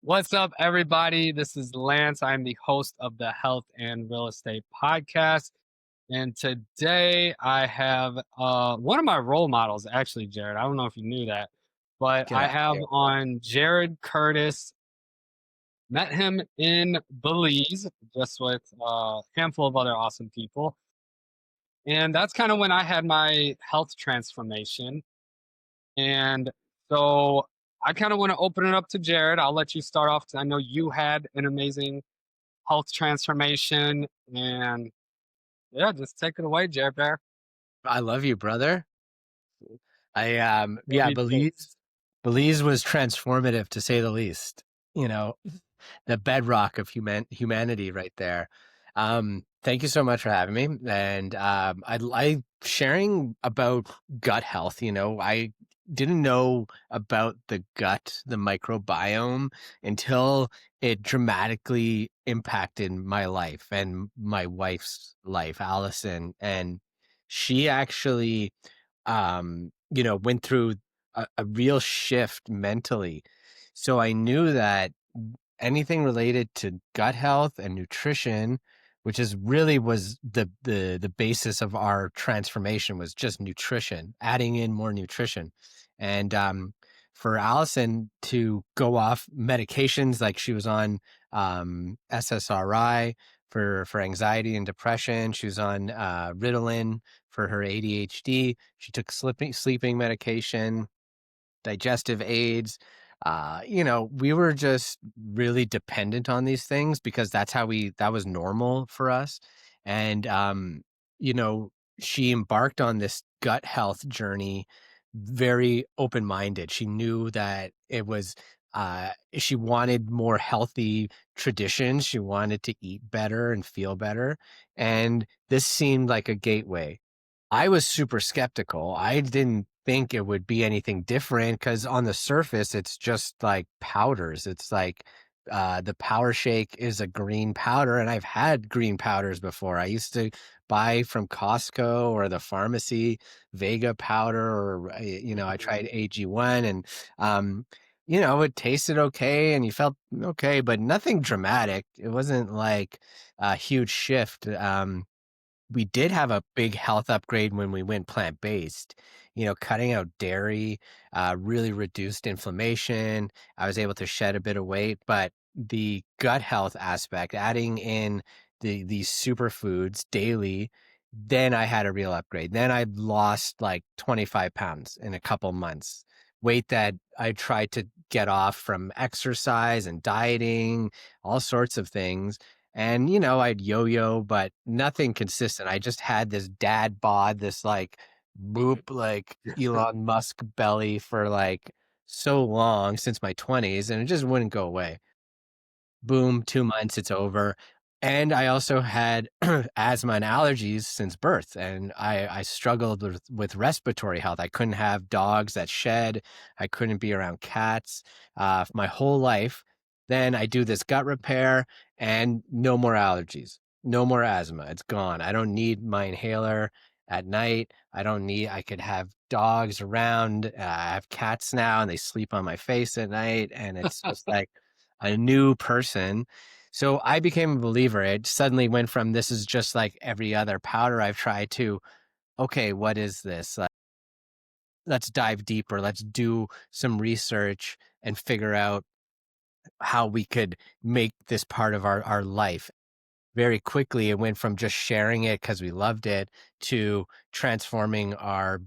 What's up, everybody? This is Lance. I'm the host of the Health and Real Estate Podcast. And today I have one of my role models, actually, Jared. I don't know if you knew that, but Get I out of have here. on Jared Curtis. Met him in Belize, just with a handful of other awesome people. And that's kind of when I had my health transformation. And so I kind of want to open it up to Jared. I'll let you start off because I know you had an amazing health transformation. And yeah, just take it away, Jared Bear. I love you, brother. Love Yeah, you too. Belize was transformative to say the least. You know, the bedrock of humanity right there. Thank you so much for having me. And I sharing about gut health. I didn't know about the gut, the microbiome, until it dramatically impacted my life and my wife's life, Allison. And she actually, went through a real shift mentally. So I knew that anything related to gut health and nutrition, which is really was the basis of our transformation, was just nutrition, adding in more nutrition. And for Allison to go off medications, like she was on SSRI for anxiety and depression. She was on Ritalin for her ADHD. She took sleeping medication, digestive aids. We were just really dependent on these things because that was normal for us. And, you know, she embarked on this gut health journey very open minded. She knew that she wanted more healthy traditions. She wanted to eat better and feel better. And this seemed like a gateway. I was super skeptical. I didn't think it would be anything different because on the surface, it's just like powders. It's like the Power Shake is a green powder, and I've had green powders before. I used to buy from Costco or the pharmacy Vega powder, or I tried AG1, and it tasted okay, and you felt okay, but nothing dramatic. It wasn't like a huge shift. We did have a big health upgrade when we went plant-based. Cutting out dairy really reduced inflammation. I was able to shed a bit of weight, but the gut health aspect, adding in these superfoods daily, then I had a real upgrade. Then I lost like 25 pounds in a couple months. Weight that I tried to get off from exercise and dieting, all sorts of things. And, I'd yo-yo, but nothing consistent. I just had this dad bod, this like boop, like Elon Musk belly for like so long since my 20s, and it just wouldn't go away. Boom, 2 months, it's over. And I also had asthma and allergies since birth, and I struggled with respiratory health. I couldn't have dogs that shed. I couldn't be around cats my whole life. Then I do this gut repair and no more allergies, no more asthma. It's gone. I don't need my inhaler at night. I could have dogs around. I have cats now, and they sleep on my face at night, and it's just like a new person. So I became a believer. It suddenly went from this is just like every other powder I've tried to, okay, what is this? Let's dive deeper. Let's do some research and figure out how we could make this part of our life. Very quickly, it went from just sharing it because we loved it to transforming our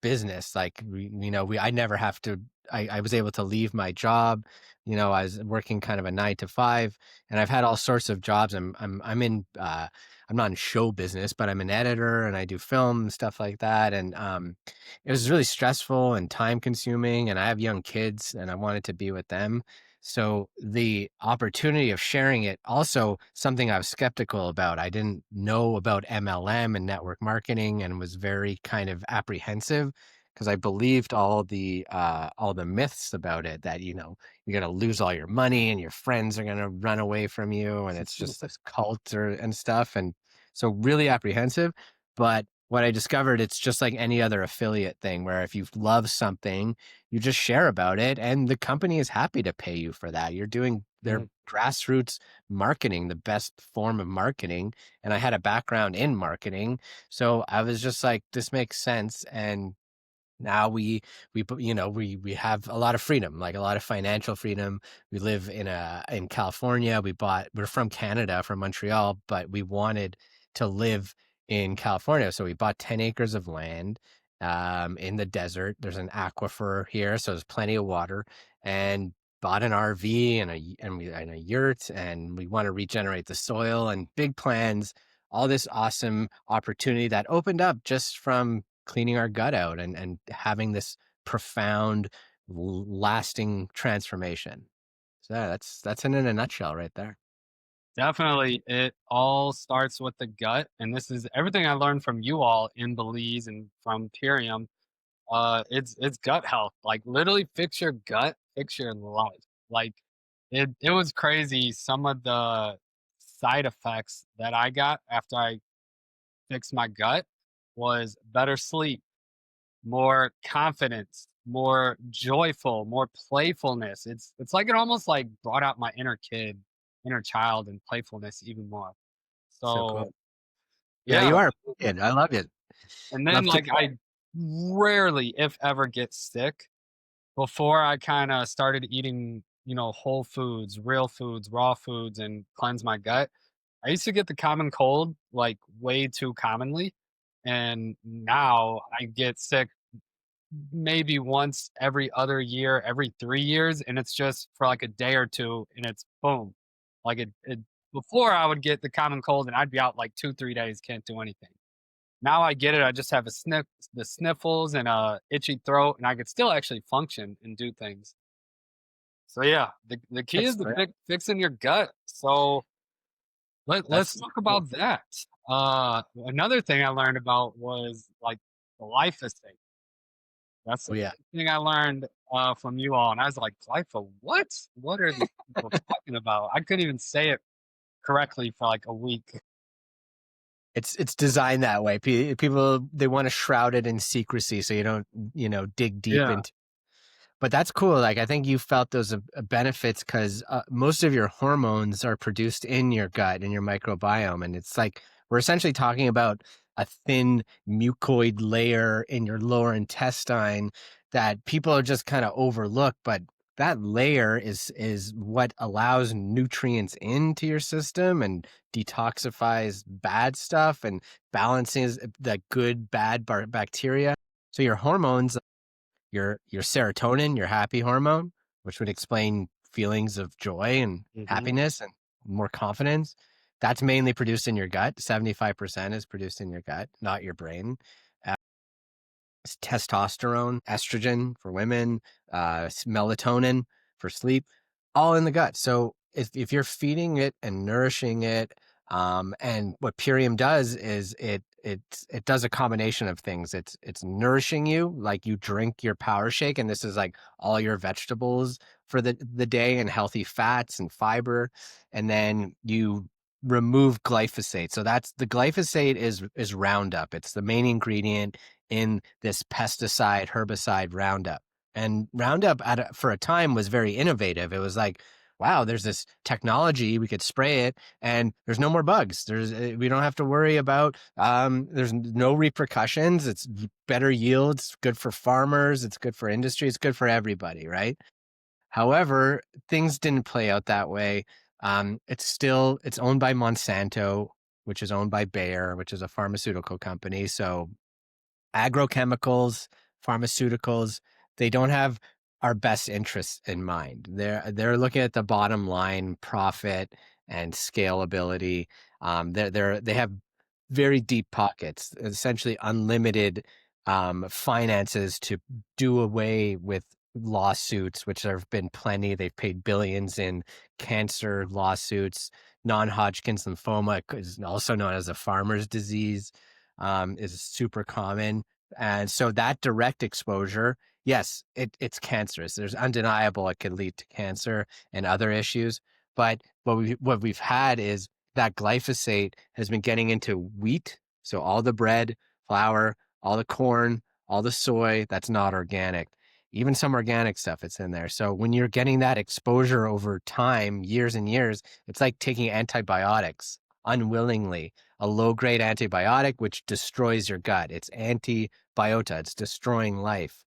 business. Like I never have to. I was able to leave my job. I was working kind of a 9 to 5, and I've had all sorts of jobs. I'm not in show business, but I'm an editor and I do film and stuff like that. And it was really stressful and time consuming. And I have young kids, and I wanted to be with them. So the opportunity of sharing it, also something I was skeptical about. I didn't know about MLM and network marketing, and was very kind of apprehensive because I believed all the myths about it, that you're gonna lose all your money and your friends are gonna run away from you, and it's just this cult and stuff. And so really apprehensive. But what I discovered, it's just like any other affiliate thing, where if you love something, you just share about it, and the company is happy to pay you for that. You're doing their Mhm. grassroots marketing, the best form of marketing. And I had a background in marketing. So I was just like, this makes sense. And now we have a lot of freedom, like a lot of financial freedom. We live in California. We're from Canada, from Montreal, but we wanted to live in California, so we bought 10 acres of land in the desert. There's an aquifer here, so there's plenty of water, and bought an RV and a yurt, and we want to regenerate the soil and big plans, all this awesome opportunity that opened up just from cleaning our gut out and having this profound, lasting transformation. So yeah, that's it in a nutshell right there. Definitely, it all starts with the gut, and this is everything I learned from you all in Belize and from Purium. It's gut health. Like literally, fix your gut, fix your life. Like it was crazy. Some of the side effects that I got after I fixed my gut was better sleep, more confidence, more joyful, more playfulness. It's like it almost like brought out my inner kid, inner child, and playfulness even more. So So cool. Yeah, yeah, you are a kid. I love it. and then Love to. like I rarely, if ever, get sick. Before I kind of started eating, whole foods, real foods, raw foods, and cleanse my gut, I used to get the common cold like way too commonly. And now I get sick maybe once every other year, every 3 years, and it's just for like a day or two, and it's boom. Like before I would get the common cold and I'd be out like 2, 3 days, can't do anything. Now I get it. I just have the sniffles and a itchy throat, and I could still actually function and do things. So yeah, the key That's is right. fixing your gut. So let's That's talk cool. about that. Another thing I learned about was like glyphosate. That's the Oh yeah. thing I learned from you all, and I was like, glypho, what? What are these people talking about? I couldn't even say it correctly for like a week. It's designed that way. People, they want to shroud it in secrecy so you don't, dig deep Yeah. into. But that's cool. Like, I think you felt those benefits because most of your hormones are produced in your gut, in your microbiome. And it's like we're essentially talking about a thin mucoid layer in your lower intestine that people are just kind of overlook. But that layer is what allows nutrients into your system and detoxifies bad stuff and balances the good, bad bacteria. So your hormones, your serotonin, your happy hormone, which would explain feelings of joy and Hmm. happiness and more confidence. That's mainly produced in your gut. 75% is produced in your gut, not your brain. Testosterone, estrogen for women, melatonin for sleep, all in the gut. So if you're feeding it and nourishing it, and what Purium does is it does a combination of things. It's nourishing you like you drink your power shake, and this is like all your vegetables for the day and healthy fats and fiber, and then you remove glyphosate. So that's the glyphosate is Roundup. It's the main ingredient in this pesticide herbicide Roundup. And Roundup for a time was very innovative. It was like, wow, there's this technology, we could spray it and there's no more bugs. We don't have to worry about there's no repercussions. It's better yields, good for farmers, it's good for industry, it's good for everybody, right? However, things didn't play out that way. It's owned by Monsanto, which is owned by Bayer, which is a pharmaceutical company. So agrochemicals, pharmaceuticals, they don't have our best interests in mind. They're looking at the bottom line, profit and scalability. They have very deep pockets, essentially unlimited finances to do away with lawsuits, which there have been plenty. They've paid billions in cancer lawsuits. Non-Hodgkin's lymphoma is also known as a farmer's disease, is super common. And so that direct exposure, yes, it's cancerous. There's undeniable it could lead to cancer and other issues. But what we've had is that glyphosate has been getting into wheat. So all the bread, flour, all the corn, all the soy that's not organic. even some organic stuff it's in there. So when you're getting that exposure over time, years and years, it's like taking antibiotics unwillingly, a low grade antibiotic which destroys your gut. It's antibiota, it's destroying life.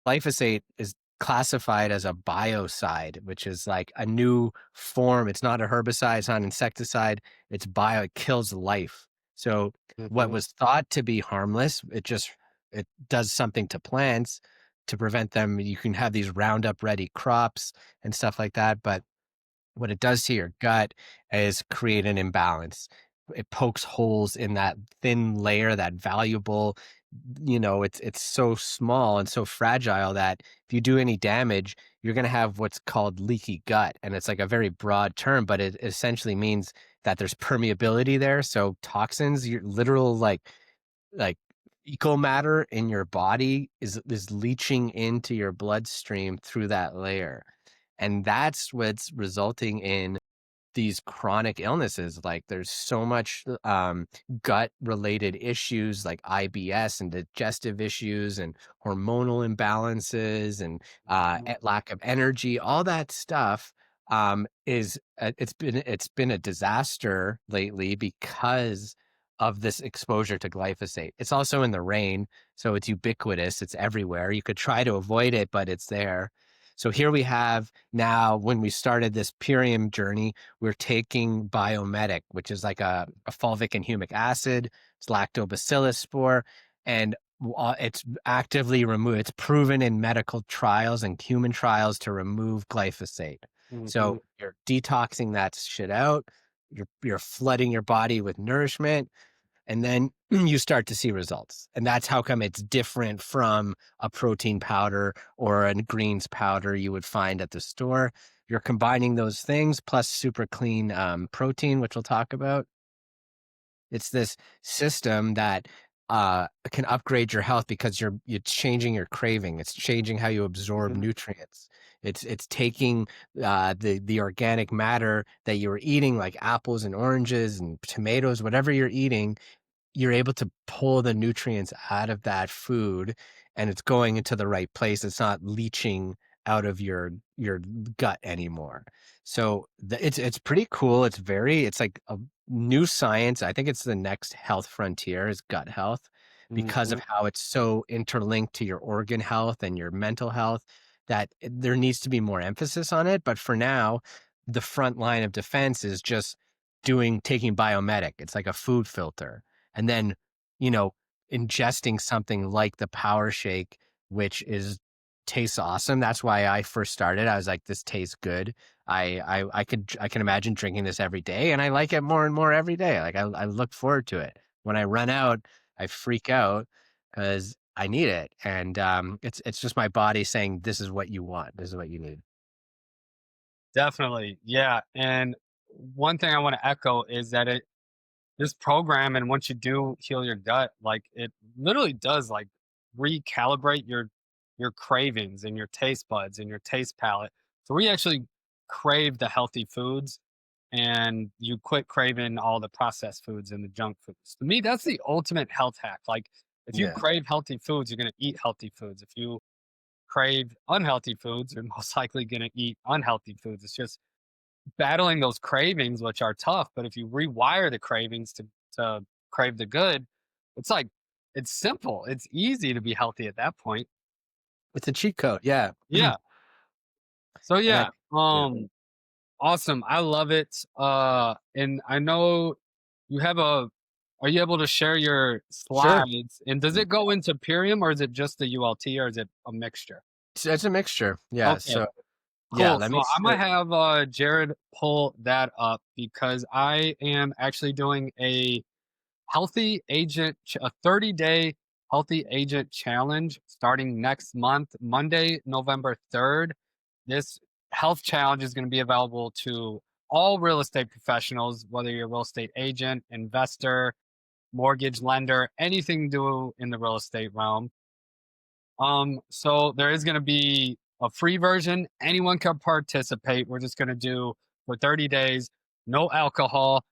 Glyphosate is classified as a biocide, which is like a new form. It's not a herbicide, it's not an insecticide. It's bio, it kills life. So what Mhm. was thought to be harmless, it does something to plants to prevent them. You can have these Roundup ready crops and stuff like that, but what it does to your gut is create an imbalance. It pokes holes in that thin layer, that valuable, it's so small and so fragile that if you do any damage, you're going to have what's called leaky gut. And it's like a very broad term, but it essentially means that there's permeability there. So toxins, your literal like eco matter in your body is leaching into your bloodstream through that layer. And that's what's resulting in these chronic illnesses. Like there's so much gut related issues like IBS and digestive issues and hormonal imbalances and lack of energy. All that stuff is it's been a disaster lately because of this exposure to glyphosate. It's also in the rain, so it's ubiquitous. It's everywhere. You could try to avoid it, but it's there. So here we have now, when we started this Purium journey, we're taking Biomedic, which is like a fulvic and humic acid. It's lactobacillus spore, and it's actively removed. It's proven in medical trials and human trials to remove glyphosate. So Mhm. you're detoxing that shit out. You're flooding your body with nourishment, and then you start to see results. And that's how come it's different from a protein powder or a greens powder you would find at the store. You're combining those things plus super clean protein, which we'll talk about. It's this system that can upgrade your health because you're changing your craving. It's changing how you absorb Mhm. nutrients. It's taking the organic matter that you were eating, like apples and oranges and tomatoes, whatever you're eating, you're able to pull the nutrients out of that food, and it's going into the right place. It's not leaching out of your gut anymore. So it's pretty cool. It's like a new science. I think it's the next health frontier is gut health because of Mhm. how it's so interlinked to your organ health and your mental health that there needs to be more emphasis on it. But for now, the front line of defense is just taking biomedic. It's like a food filter, and then, you know, ingesting something like the Power Shake, which tastes awesome. That's why I first started. I was like, this tastes good. I can imagine drinking this every day, and I like it more and more every day. Like I look forward to it. When I run out, I freak out because I need it, and it's just my body saying, "This is what you want. This is what you need." Definitely. Yeah. And one thing I want to echo is that this program, and once you do heal your gut, like it literally does like recalibrate your cravings and your taste buds and your taste palate. So we actually crave the healthy foods, and you quit craving all the processed foods and the junk foods. To me, that's the ultimate health hack. Like if you Yeah. crave healthy foods, you're gonna eat healthy foods. If you crave unhealthy foods, you're most likely gonna eat unhealthy foods. It's just battling those cravings, which are tough. But if you rewire the cravings to crave the good, it's like it's simple. It's easy to be healthy at that point. It's a cheat code. Yeah. Yeah. So And I yeah. yeah. Awesome. I love it. And I know you have a. Are you able to share your Sure. slides? And does it go into Purium, or is it just the ULT, or is it a mixture? It's a mixture. Yeah. Okay. So yeah, Cool. let So me I might have Jared pull that up because I am actually doing a 30-day healthy agent challenge starting next month, Monday, November 3rd. This health challenge is going to be available to all real estate professionals, whether you're a real estate agent, investor, mortgage lender, anything to do in the real estate realm. So there is going to be a free version. Anyone can participate. We're just going to do for 30 days, no alcohol,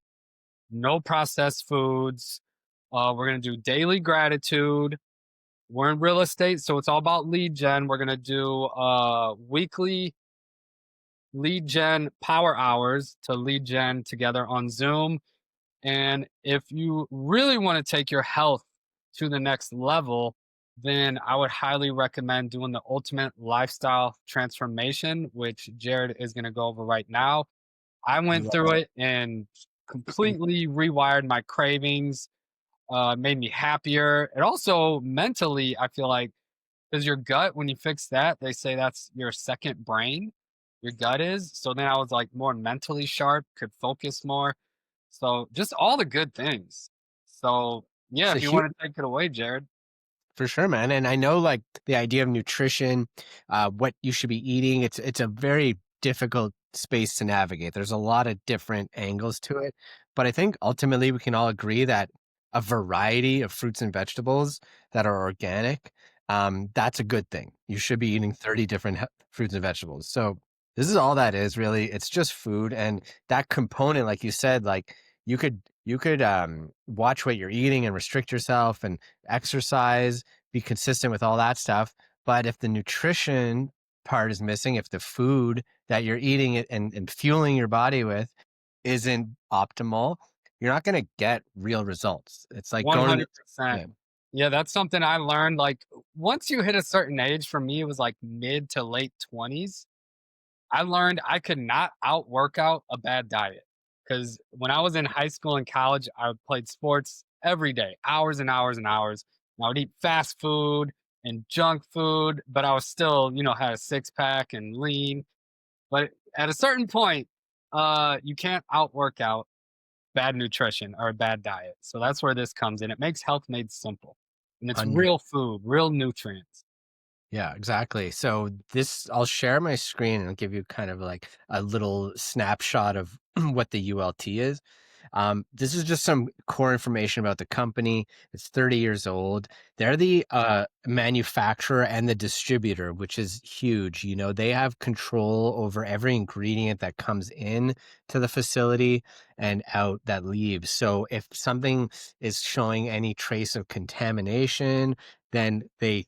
no processed foods. We're going to do daily gratitude. we're in real estate, so it's all about lead gen. We're gonna do weekly lead gen power hours to lead gen together on Zoom. And if you really want to take your health to the next level, then I would highly recommend doing the ultimate lifestyle transformation, which Jared is going to go over right now. I went Love through it. it and completely rewired my cravings, made me happier. It also mentally, I feel like, because your gut, when you fix that, they say that's your second brain. Your gut is. So then I was like more mentally sharp, could focus more. So just all the good things. So yeah, It's a if you huge want to take it away, Jared. For sure, man. And I know like the idea of nutrition, what you should be eating, it's a very difficult space to navigate. There's a lot of different angles to it. But I think ultimately we can all agree that a variety of fruits and vegetables that are organic, that's a good thing. You should be eating 30 different fruits and vegetables. So this is all that is really. It's just food. And that component, like you said, like you could watch what you're eating and restrict yourself and exercise, be consistent with all that stuff. But if the nutrition part is missing, if the food that you're eating it and fueling your body with isn't optimal, you're not going to get real results. It's like going to, yeah, 100%. Yeah, that's something I learned. Like once you hit a certain age, for me, it was like mid to late 20s. I learned I could not out workout a bad diet. Because when I was in high school and college, I played sports every day, hours and hours and hours. And I would eat fast food and junk food, but I was still, had a six pack and lean. But at a certain point, you can't out workout bad nutrition or a bad diet. So that's where this comes in. It makes health made simple. And it's 100. real food, real nutrients. Yeah, exactly. So this, I'll share my screen and I'll give you kind of like a little snapshot of what the ULT is. This is just some core information about the company. It's 30 years old. They're the manufacturer and the distributor, which is huge. You know, they have control over every ingredient that comes in to the facility and out that leaves. So if something is showing any trace of contamination, then they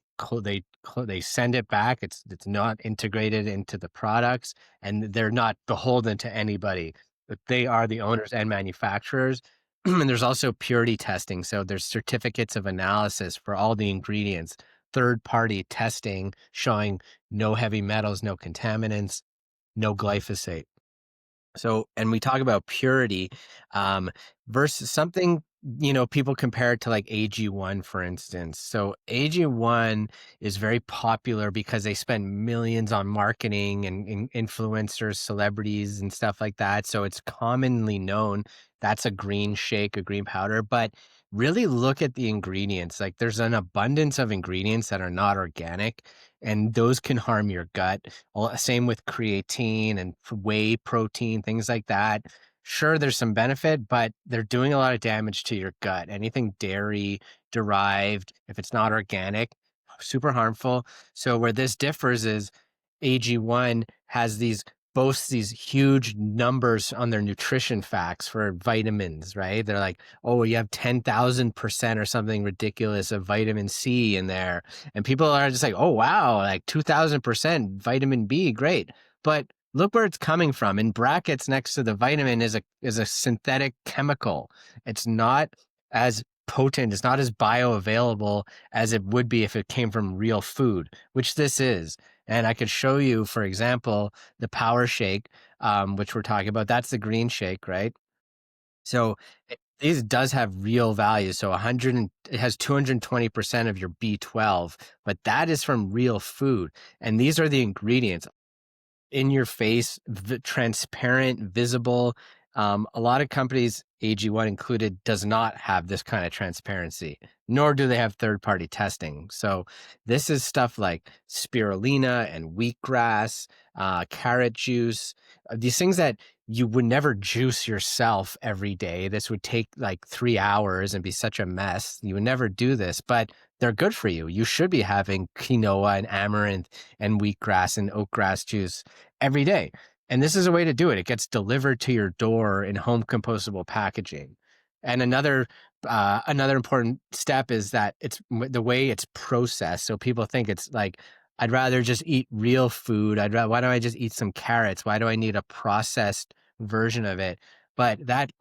send it back. It's not integrated into the products, and they're not beholden to anybody, but they are the owners and manufacturers. And there's also purity testing. So there's certificates of analysis for all the ingredients, third party testing showing no heavy metals, no contaminants, no glyphosate. So, and we talk about purity, um, versus something, people compare it to like AG1, for instance. So AG1 is very popular because they spend millions on marketing and influencers, celebrities, and stuff like that. So it's commonly known that's a green shake, a green powder. But really look at the ingredients. Like there's an abundance of ingredients that are not organic, and those can harm your gut. Same with creatine and whey protein, things like that. Sure, there's some benefit, but they're doing a lot of damage to your gut. Anything dairy derived, if it's not organic, super harmful. So where this differs is AG1 has boasts these huge numbers on their nutrition facts for vitamins, right? They're like, oh, you have 10,000% or something ridiculous of vitamin C in there. And people are just like, oh, wow, like 2000% vitamin B, great. But look where it's coming from. In brackets next to the vitamin is a synthetic chemical. It's not as potent, it's not as bioavailable as it would be if it came from real food, which this is. And I could show you, for example, the power shake, which we're talking about. That's the green shake, right? So these does have real value. So it has 220% of your B12, but that is from real food. And these are the ingredients in your face, transparent, visible. A lot of companies, AG1 included, does not have this kind of transparency, nor do they have third-party testing. So this is stuff like spirulina and wheatgrass, carrot juice, these things that you would never juice yourself every day. This would take like 3 hours and be such a mess. You would never do this, but they're good for you. You should be having quinoa and amaranth and wheatgrass and oatgrass juice every day. And this is a way to do it. It gets delivered to your door in home compostable packaging. And another important step is that it's the way it's processed. So people think it's like, I'd rather just eat real food. Why don't I just eat some carrots? Why do I need a processed version of it? But that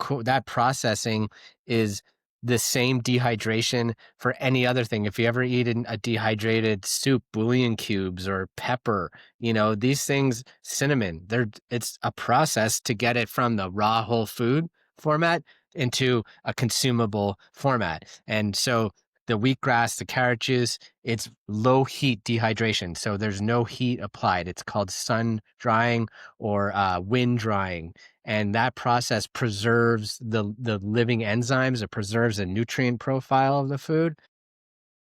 processing is the same dehydration for any other thing. If you ever eat a dehydrated soup, bouillon cubes or pepper, these things, cinnamon, it's a process to get it from the raw whole food format into a consumable format. And so the wheatgrass, the carrot juice, it's low heat dehydration. So there's no heat applied. It's called sun drying or wind drying. And that process preserves the living enzymes. It preserves the nutrient profile of the food.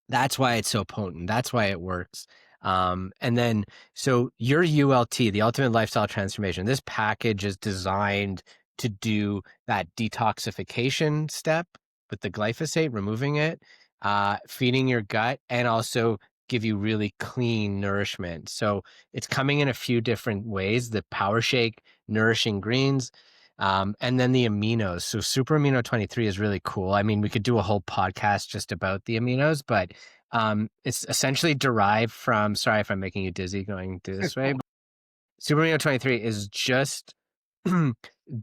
That's why it's so potent. That's why it works. And then, so your ULT, the Ultimate Lifestyle Transformation, this package is designed to do that detoxification step with the glyphosate, removing it, feeding your gut, and also give you really clean nourishment. So it's coming in a few different ways: the Power Shake, Nourishing Greens, and then the aminos. So Super Amino 23 is really cool. I mean, we could do a whole podcast just about the aminos, but it's essentially derived from, sorry if I'm making you dizzy going through this way. Super Amino 23 is just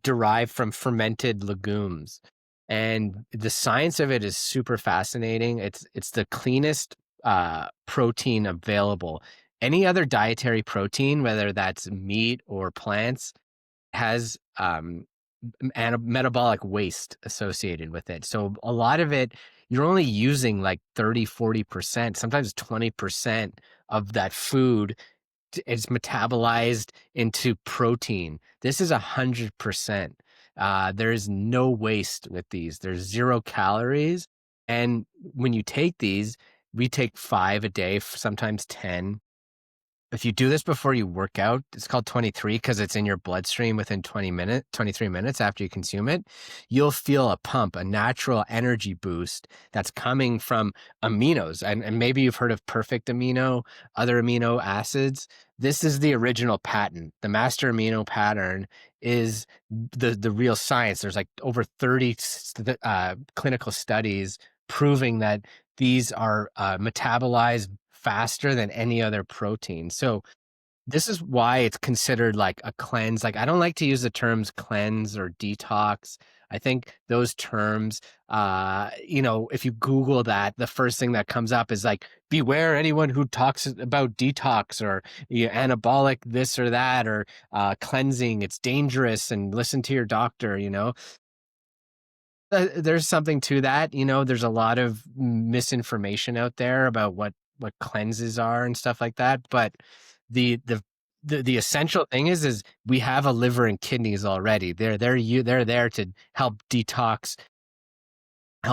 derived from fermented legumes. And the science of it is super fascinating. It's the cleanest protein available. Any other dietary protein, whether that's meat or plants, has metabolic waste associated with it. So a lot of it, you're only using like 30-40%, sometimes 20% of that food is metabolized into protein. This is 100%. There is no waste with these. There's 0 calories. And when you take these, we take 5 a day, sometimes 10. If you do this before you work out, it's called 23 because it's in your bloodstream within 23 minutes after you consume it. You'll feel a pump, a natural energy boost that's coming from aminos. And maybe you've heard of perfect amino, other amino acids. This is the original patent. The master amino pattern is the real science. There's like over 30 clinical studies proving that these are metabolized faster than any other protein. So this is why it's considered like a cleanse. Like, I don't like to use the terms cleanse or detox. I think those terms, if you Google that, the first thing that comes up is like, beware anyone who talks about detox or anabolic this or that, or cleansing, it's dangerous, and listen to your doctor, there's something to that. There's a lot of misinformation out there about what cleanses are and stuff like that. But the essential thing is we have a liver and kidneys already. They're there to help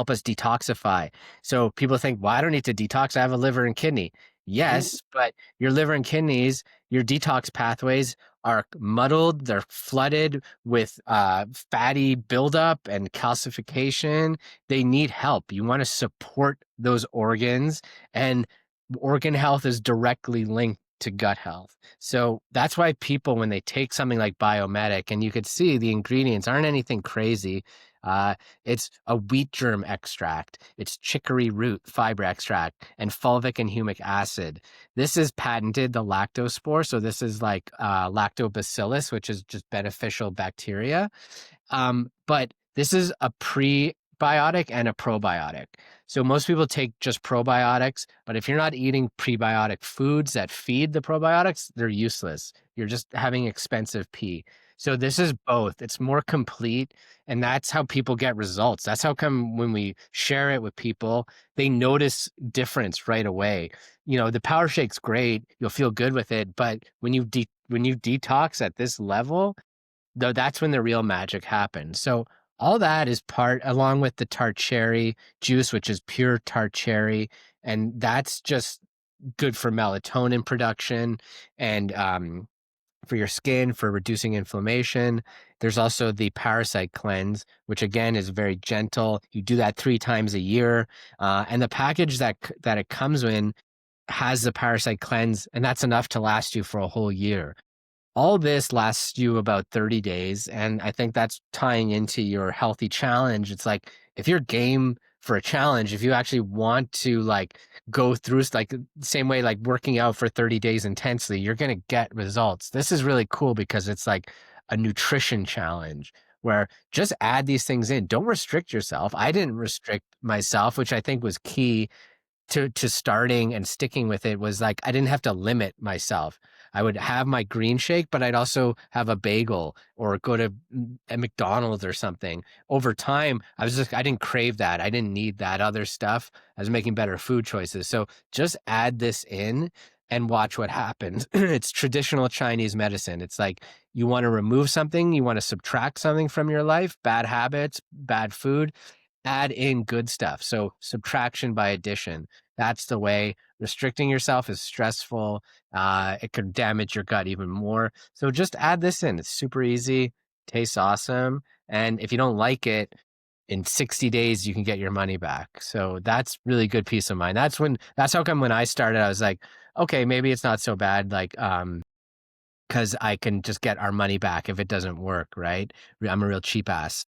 us detoxify. So people think, well, I don't need to detox. I have a liver and kidney. Yes, but your liver and kidneys, your detox pathways are muddled. They're flooded with fatty buildup and calcification. They need help. You want to support those organs, and organ health is directly linked to gut health. So that's why people, when they take something like Biomedic, and you could see the ingredients aren't anything crazy. It's a wheat germ extract, it's chicory root fiber extract, and fulvic and humic acid. This is patented, the lactospore. So this is like lactobacillus, which is just beneficial bacteria. But this is a prebiotic and a probiotic. So most people take just probiotics, but if you're not eating prebiotic foods that feed the probiotics, they're useless. You're just having expensive pee. So this is both. It's more complete, and that's how people get results. That's how come when we share it with people, they notice difference right away. The Power Shake's great. You'll feel good with it, but when you detox at this level, though, that's when the real magic happens. So all that is part, along with the tart cherry juice, which is pure tart cherry, and that's just good for melatonin production and for your skin, for reducing inflammation. There's also the parasite cleanse, which again is very gentle. You do that 3 times a year, and the package that it comes in has the parasite cleanse, and that's enough to last you for a whole year. All this lasts you about 30 days. And I think that's tying into your healthy challenge. It's like, if you're game for a challenge, if you actually want to like go through like the same way like working out for 30 days intensely, you're going to get results. This is really cool because it's like a nutrition challenge where just add these things in. Don't restrict yourself. I didn't restrict myself, which I think was key to starting and sticking with it. Was like I didn't have to limit myself. I would have my green shake, but I'd also have a bagel or go to a McDonald's or something. Over time, I didn't crave that. I didn't need that other stuff. I was making better food choices. So just add this in and watch what happens. It's traditional Chinese medicine. It's like you want to remove something, you want to subtract something from your life, bad habits, bad food, add in good stuff. So subtraction by addition. That's the way. Restricting yourself is stressful. It could damage your gut even more. So just add this in. It's super easy, tastes awesome. And if you don't like it, in 60 days, you can get your money back. So that's really good peace of mind. That's how come when I started, I was like, okay, maybe it's not so bad. Like, because I can just get our money back if it doesn't work, right? I'm a real cheap ass.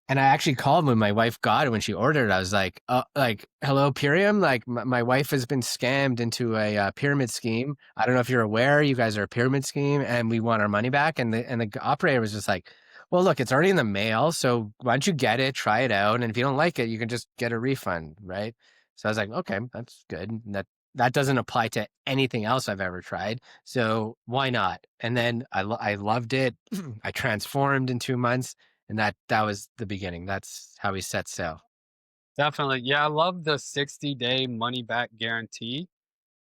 And I actually called when my wife got it when she ordered it. I was like, hello, Purium. Like, my wife has been scammed into a pyramid scheme. I don't know if you're aware. You guys are a pyramid scheme, and we want our money back." And the operator was just like, "Well, look, it's already in the mail, so why don't you get it, try it out, and if you don't like it, you can just get a refund, right?" So I was like, "Okay, that's good. That doesn't apply to anything else I've ever tried, so why not?" And then I loved it. I transformed in 2 months. And that was the beginning. That's how we set sail. Definitely. Yeah, I love the 60-day money back guarantee.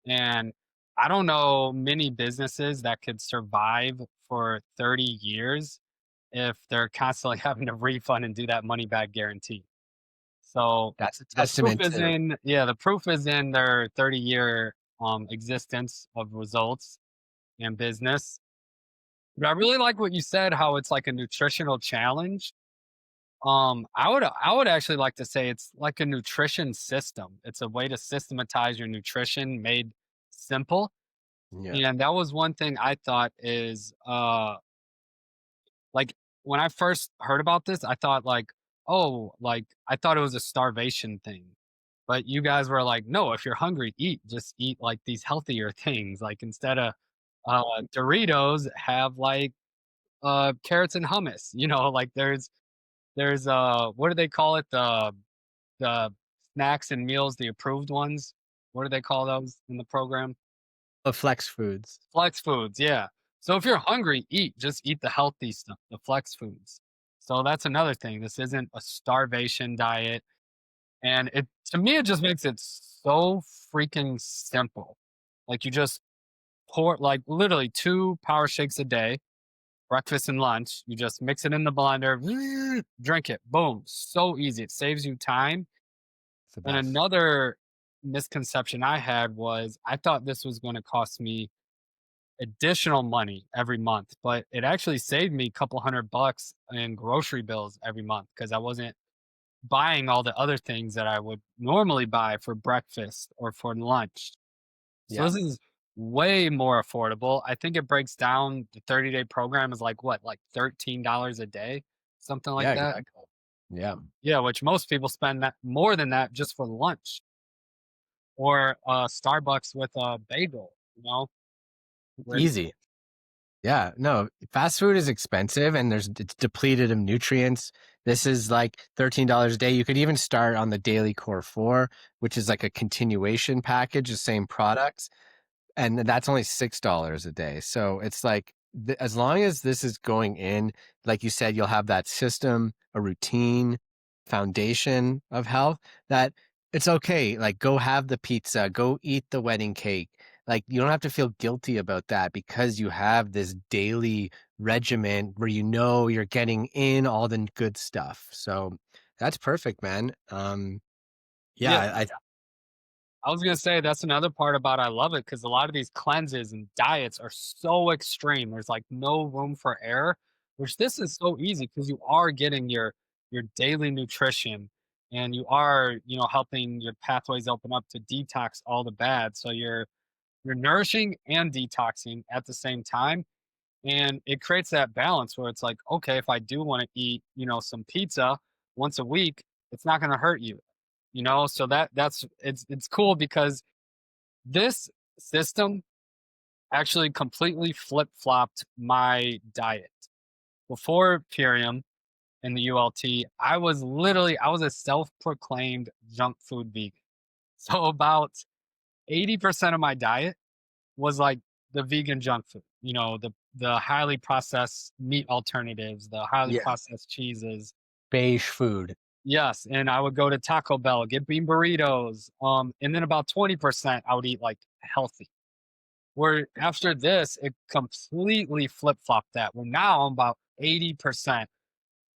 And I don't know many businesses that could survive for 30 years if they're constantly having to refund and do that money back guarantee. So That's a the proof testament is to in, yeah, the proof is in their 30-year existence of results and business. But I really like what you said, how it's like a nutritional challenge. I would actually like to say it's like a nutrition system. It's a way to systematize your nutrition made simple. yeah. And that was one thing I thought is like when I first heard about this, I thought like, oh, like I thought it was a starvation thing. But you guys were like, no, if you're hungry, eat. Just eat like these healthier things. Like instead of Doritos, have like carrots and hummus. You know, like there's what do they call it? The snacks and meals, the approved ones. What do they call those in the program? Flex foods. Flex foods, yeah. So if you're hungry, eat. Just eat the healthy stuff, the flex foods. So that's another thing. This isn't a starvation diet. And it to me, it just makes it so freaking simple. Like you just pour like literally 2 power shakes a day, breakfast and lunch. You just mix it in the blender, drink it. Boom. So easy. It saves you time. It's the And best. another misconception I had was I thought this was going to cost me additional money every month, but it actually saved me a couple $100 in grocery bills every month because I wasn't buying all the other things that I would normally buy for breakfast or for lunch. So Yeah. this is way more affordable. I think it breaks down the 30-day program is like what, like $13 a day, something like Yeah, that. exactly. Yeah. Yeah, which most people spend that more than that just for lunch or Starbucks with a bagel, you know, where Easy. Yeah. No, fast food is expensive and it's depleted of nutrients. This is like $13 a day. You could even start on the Daily Core 4, which is like a continuation package, the same products. And that's only $6 a day. So it's like as long as this is going in, like you said, you'll have that system, a routine, foundation of health that it's okay. Like go have the pizza, go eat the wedding cake. Like you don't have to feel guilty about that because you have this daily regimen where you know you're getting in all the good stuff. So that's perfect, man. Yeah, yeah, I I was gonna say that's another part about I love it because a lot of these cleanses and diets are so extreme. There's like no room for error, which this is so easy because you are getting your daily nutrition and you are, you know, helping your pathways open up to detox all the bad. So you're nourishing and detoxing at the same time. And it creates that balance where it's like, okay, if I do want to eat, you know, some pizza, once a week, it's not going to hurt you. You know, so that's it's cool because this system actually completely flip flopped my diet. Before Purium and the ULT, I was a self proclaimed junk food vegan. So about 80% of my diet was like the vegan junk food, you know, the highly processed meat alternatives, the highly Yeah. processed cheeses. Beige food. Yes, and I would go to Taco Bell, get bean burritos, and then about 20% I would eat like healthy. Where after this, it completely flip flopped that. Where now I'm about 80%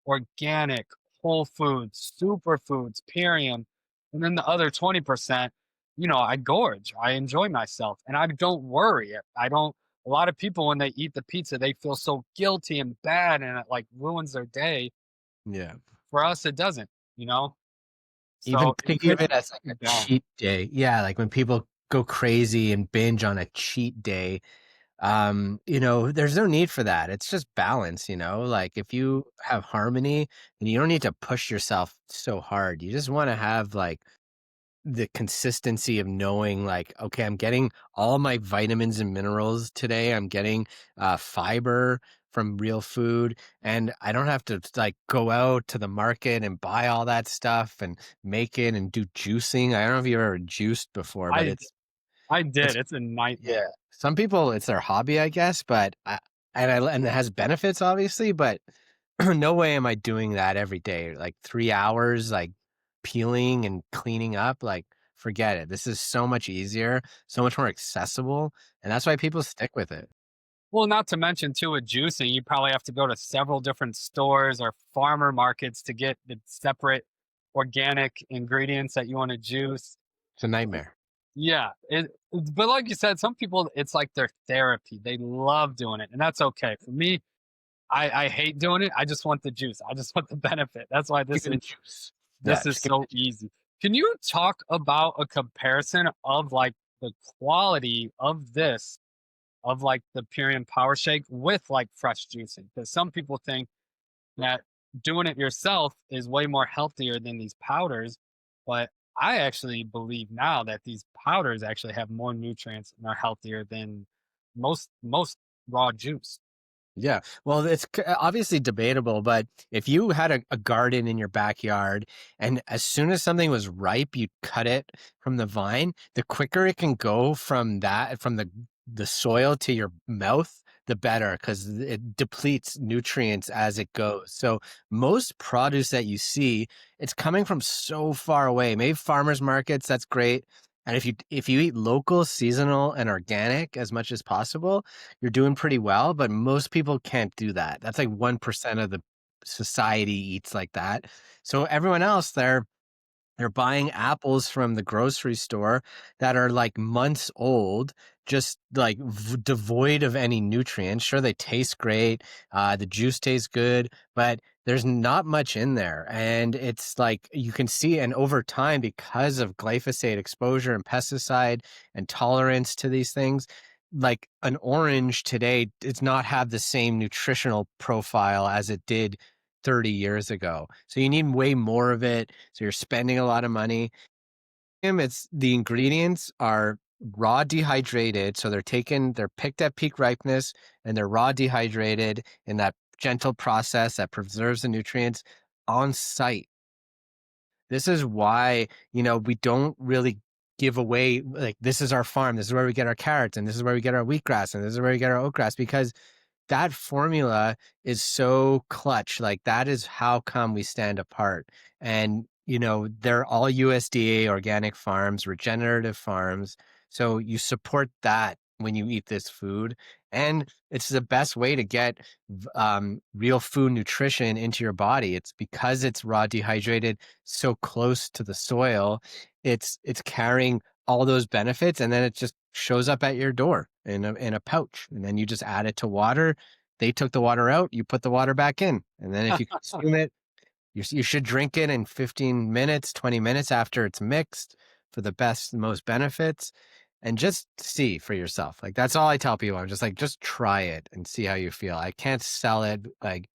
organic, whole foods, superfoods, Purium, and then the other 20%, you know, I gorge. I enjoy myself, and I don't worry. I don't. A lot of people when they eat the pizza, they feel so guilty and bad, and it like ruins their day. Yeah. For us, it doesn't. You know, Even so it thinking of gets it as like a down. cheat day. Yeah, like when people go crazy and binge on a cheat day, there's no need for that. It's just balance, like if you have harmony and you don't need to push yourself so hard. You just want to have like the consistency of knowing like, okay, I'm getting all my vitamins and minerals today. I'm getting fiber from real food, and I don't have to like go out to the market and buy all that stuff and make it and do juicing. I don't know if you've ever juiced before, but I I it's did. It's a yeah. nightmare. Some people, it's their hobby, I guess, but and it has benefits, obviously, but no way am I doing that every day. Like 3 hours, like peeling and cleaning up, like forget it. This is so much easier, so much more accessible, and that's why people stick with it. Well, not to mention too with juicing, you probably have to go to several different stores or farmer markets to get the separate organic ingredients that you want to juice. It's a nightmare. Yeah, but like you said, some people it's like their therapy. They love doing it, and that's okay. For me, I hate doing it. I just want the juice. I just want the benefit. That's why Give me the juice. Yeah, this is just give me so the juice. easy. Can you talk about a comparison of like the quality of this of like the Purion Power Shake with like fresh juicing? Because some people think that doing it yourself is way more healthier than these powders, but I actually believe now that these powders actually have more nutrients and are healthier than most raw juice. Yeah. Well, it's obviously debatable, but if you had a garden in your backyard and as soon as something was ripe, you cut it from the vine, the quicker it can go from the soil to your mouth, the better because it depletes nutrients as it goes. So most produce that you see, it's coming from so far away. Maybe farmers markets, that's great. And if you eat local, seasonal, and organic as much as possible, you're doing pretty well, but most people can't do that. That's like 1% of the society eats like that. So everyone else, they're buying apples from the grocery store that are like months old, just like devoid of any nutrients. Sure, they taste great. The juice tastes good, but there's not much in there. And it's like you can see, and over time, because of glyphosate exposure and pesticide and tolerance to these things, like an orange today does not have the same nutritional profile as it did 30 years ago. So you need way more of it. So you're spending a lot of money. It's the ingredients are raw dehydrated. So they're picked at peak ripeness and they're raw dehydrated in that gentle process that preserves the nutrients on site. This is why, we don't really give away like this is our farm, this is where we get our carrots, and this is where we get our wheatgrass, and this is where we get our oatgrass, because that formula is so clutch. Like that is how come we stand apart. And, they're all USDA organic farms, regenerative farms. So you support that when you eat this food. And it's the best way to get real food nutrition into your body. It's because it's raw dehydrated so close to the soil. It's carrying all those benefits, and then it just shows up at your door in a pouch, and then you just add it to water. They took the water out, you put the water back in, and then if you consume it, you should drink it in 15 minutes, 20 minutes after it's mixed for the best, most benefits, and just see for yourself. Like that's all I tell people. I'm just like, just try it and see how you feel. I can't sell it. Like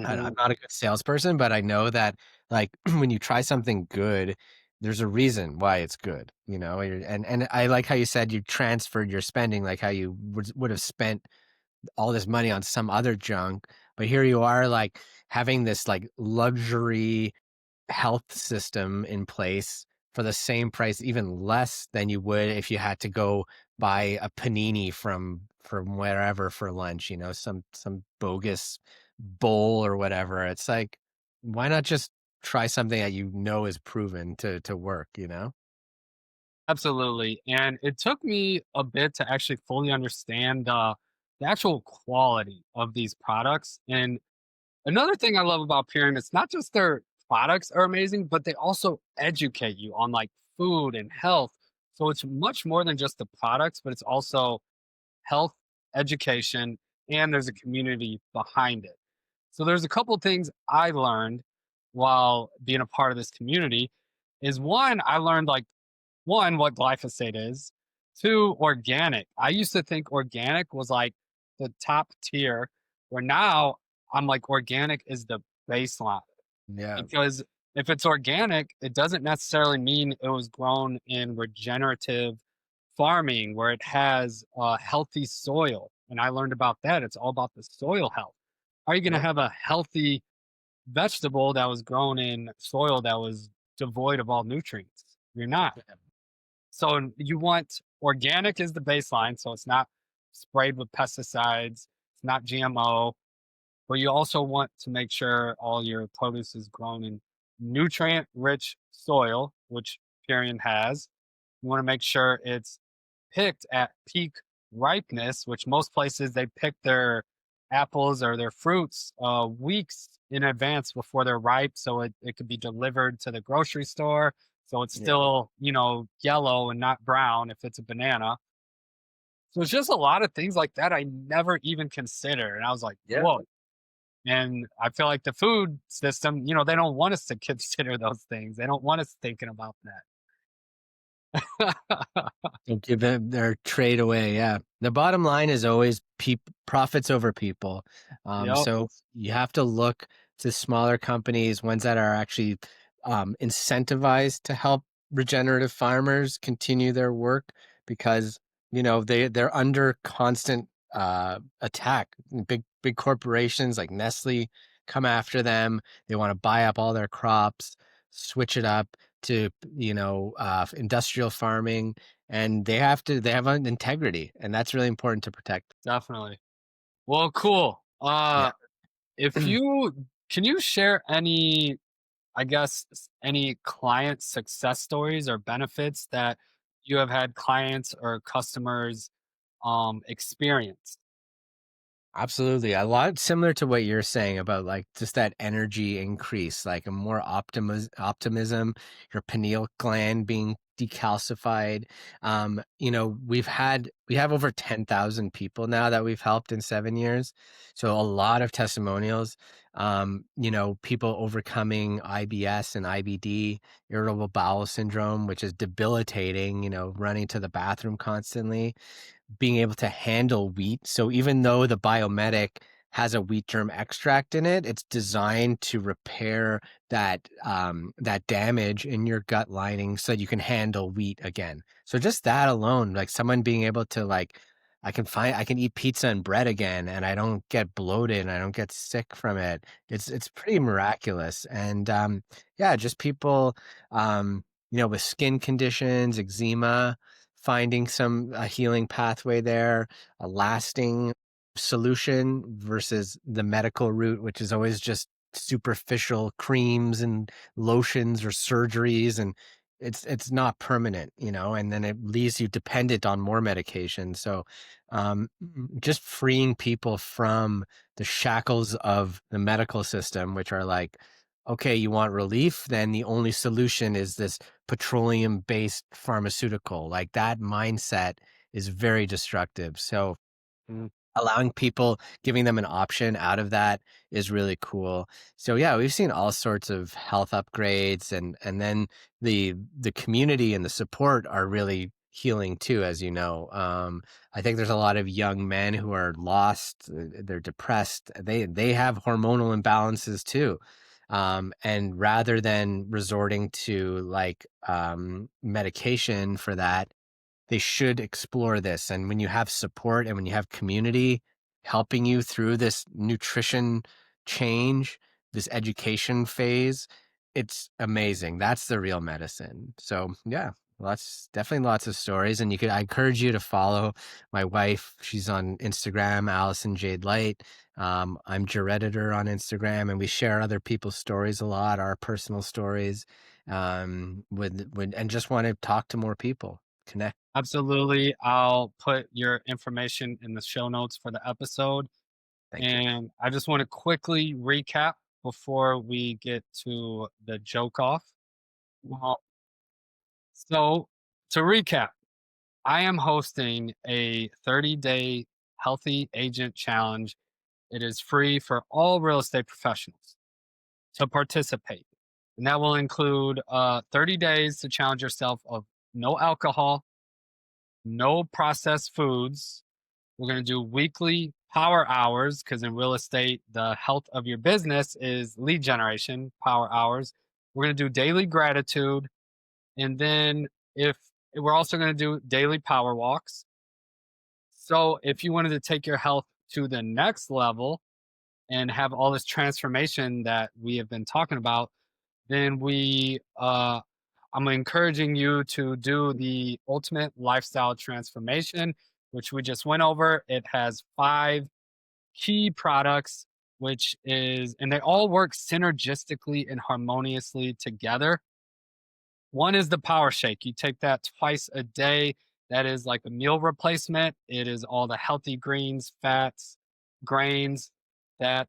I'm Hmm. not a good salesperson, but I know that, like, when you try something good, there's a reason why it's good, you know? And I like how you said you transferred your spending, like how you would have spent all this money on some other junk, but here you are, like, having this, like, luxury health system in place for the same price, even less than you would if you had to go buy a panini from wherever for lunch, you know, some bogus bowl or whatever. It's like, why not just try something that you know is proven to work, you know? Absolutely. And it took me a bit to actually fully understand the actual quality of these products. And another thing I love about Purion, it's not just their products are amazing, but they also educate you on like food and health. So it's much more than just the products, but it's also health, education, and there's a community behind it. So there's a couple things I learned while being a part of this community is one, I learned like one, what glyphosate is, two, organic. I used to think organic was like the top tier, where now I'm like organic is the baseline Yeah. because if it's organic, it doesn't necessarily mean it was grown in regenerative farming where it has healthy soil. And I learned about that. It's all about the soil health. How are you going to Yep. have a healthy vegetable that was grown in soil that was devoid of all nutrients? You're not. So you want organic is the baseline. So it's not sprayed with pesticides, it's not GMO, but you also want to make sure all your produce is grown in nutrient rich soil, which Purion has. You want to make sure it's picked at peak ripeness, which most places they pick their apples or their fruits weeks in advance before they're ripe. So it could be delivered to the grocery store. So it's Yeah. still, yellow and not brown if it's a banana. So it's just a lot of things like that I never even considered. And I was like, Yeah. whoa. And I feel like the food system, they don't want us to consider those things. They don't want us thinking about that. And give them their trade away, yeah. The bottom line is always profits over people. Yep, So you have to look to smaller companies, ones that are actually incentivized to help regenerative farmers continue their work because they're under constant attack. Big corporations like Nestle come after them. They want to buy up all their crops, switch it up to industrial farming, and they have an integrity, and that's really important to protect. definitely. Well, cool. Yeah. If you can you share any, I guess, any client success stories or benefits that you have had clients or customers experience? Absolutely. A lot similar to what you're saying about like just that energy increase, like a more optimism, your pineal gland being decalcified. We have over 10,000 people now that we've helped in 7 years. So a lot of testimonials. People overcoming IBS and IBD, irritable bowel syndrome, which is debilitating, running to the bathroom constantly, being able to handle wheat. So even though the biomedic has a wheat germ extract in it, it's designed to repair that damage in your gut lining so you can handle wheat again. So just that alone, like someone being able to like, I can eat pizza and bread again and I don't get bloated and I don't get sick from it. It's pretty miraculous. And yeah, just people with skin conditions, eczema, finding some a healing pathway there, a lasting solution versus the medical route, which is always just superficial creams and lotions or surgeries, and it's not permanent, and then it leaves you dependent on more medication. So just freeing people from the shackles of the medical system, which are like, okay, you want relief, then the only solution is this petroleum based pharmaceutical. Like that mindset is very destructive. So Mm, allowing people, giving them an option out of that is really cool. So yeah, we've seen all sorts of health upgrades, and then the community and the support are really healing too, as you know. I think there's a lot of young men who are lost, they're depressed, they have hormonal imbalances too. And rather than resorting to like medication for that, they should explore this. And when you have support and when you have community helping you through this nutrition change, this education phase, it's amazing. That's the real medicine. So yeah, definitely lots of stories. And I encourage you to follow my wife. She's on Instagram, Allison Jade Light. I'm Jareditor on Instagram, and we share other people's stories a lot, our personal stories, and just want to talk to more people, connect. Absolutely. I'll put your information in the show notes for the episode. Thank you. And I just want to quickly recap before we get to the joke off. Well, so, to recap, I am hosting a 30-day healthy agent challenge. It is free for all real estate professionals to participate. And that will include 30 days to challenge yourself of no alcohol, no processed foods. We're going to do weekly power hours because in real estate, the health of your business is lead generation, power hours. We're going to do daily gratitude. And then if we're also going to do daily power walks. So if you wanted to take your health to the next level and have all this transformation that we have been talking about, then I'm encouraging you to do the ultimate lifestyle transformation, which we just went over. It has 5 key products, and they all work synergistically and harmoniously together. One is the power shake. You take that twice a day. That is like a meal replacement. It is all the healthy greens, fats, grains that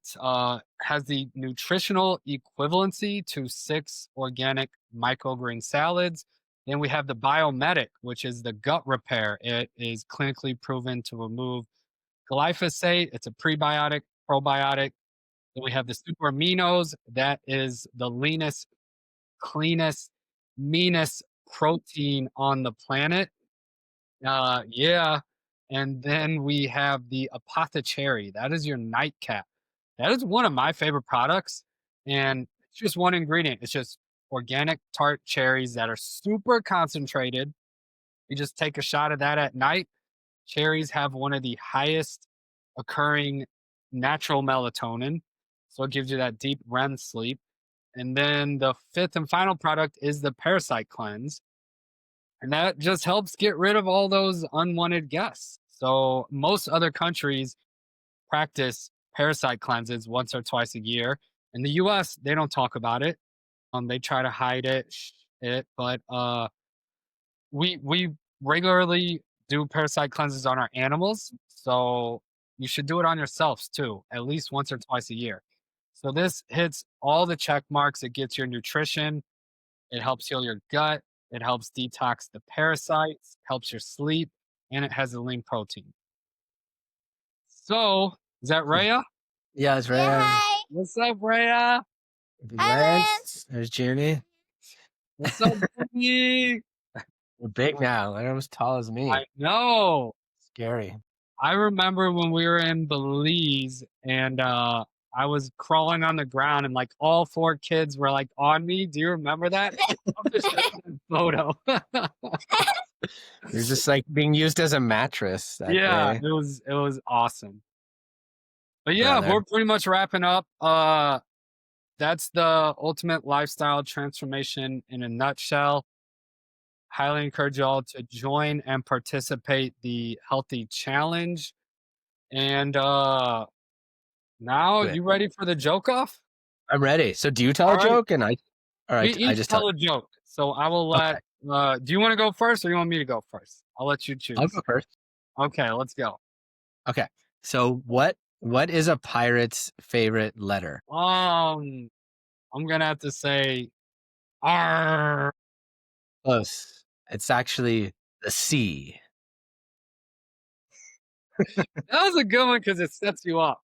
has the nutritional equivalency to 6 organic microgreen salads. Then we have the biomedic, which is the gut repair. It is clinically proven to remove glyphosate. It's a prebiotic, probiotic. Then we have the super aminos. That is the leanest, cleanest, meanest protein on the planet. Yeah. And then we have the apothecary. That is your nightcap. That is one of my favorite products. And it's just one ingredient. It's just organic tart cherries that are super concentrated. You just take a shot of that at night. Cherries have one of the highest occurring natural melatonin. So it gives you that deep REM sleep. And then the fifth and final product is the parasite cleanse. And that just helps get rid of all those unwanted guests. So most other countries practice parasite cleanses once or twice a year. In the US, they don't talk about it. They try to hide but we regularly do parasite cleanses on our animals. So you should do it on yourselves too, at least once or twice a year. So this hits all the check marks. It gets your nutrition, it helps heal your gut. It helps detox the parasites, helps your sleep, and it has a lean protein. So, is that Rhea? Yeah, it's Yeah, Ryan. hi. What's up, Rhea? Hi, Lance. There's Junie. What's up, Boogie? We're big now. They're almost tall as me. I know. Scary. I remember when we were in Belize and I was crawling on the ground and like all 4 kids were like on me. Do you remember that? I'll just show you that photo. You're just like being used as a mattress that Yeah, day, it was awesome. But yeah, brother. we're pretty much wrapping up. That's the ultimate lifestyle transformation in a nutshell. Highly encourage y'all to join and participate the healthy challenge. And now Do it. you ready for the joke off? I'm ready. So do you tell All a right. joke and We I each just tell tell it? a joke. So I will Okay, let do you want to go first or you want me to go first? I'll let you I'll choose. go first. Okay, let's go. Okay. So what is a pirate's favorite letter? I'm gonna have to say R. Close. It's actually the C. That was a good one because it sets you up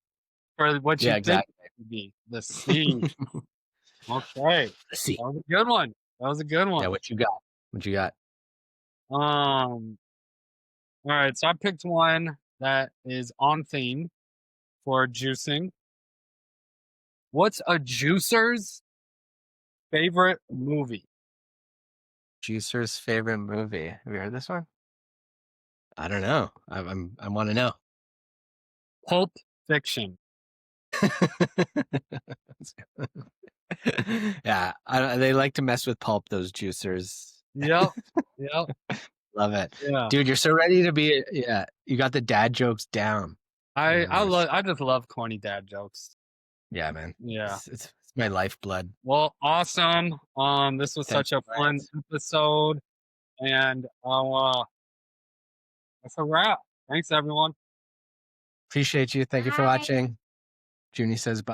for what you Yeah, think exactly. it would be. The C. Okay. The C. That was a good one. That was a good Yeah, one. what you got? What you got? All right, so I picked one that is on theme for juicing. What's a juicer's favorite movie? Juicer's favorite movie. Have you heard this one? I don't know. I want to know. Pulp Fiction. Yeah, they like to mess with pulp, those juicers. Yep. Yep. Love it. Yeah. Dude, you're so ready to be, yeah, you got the dad jokes down. I just love corny dad jokes. Yeah, man. Yeah. It's my lifeblood. Well, awesome. This was Thank such you, a fun Lance. episode, and that's a wrap. Thanks, everyone. Appreciate you. Thank you for Bye. watching. Junie says bye.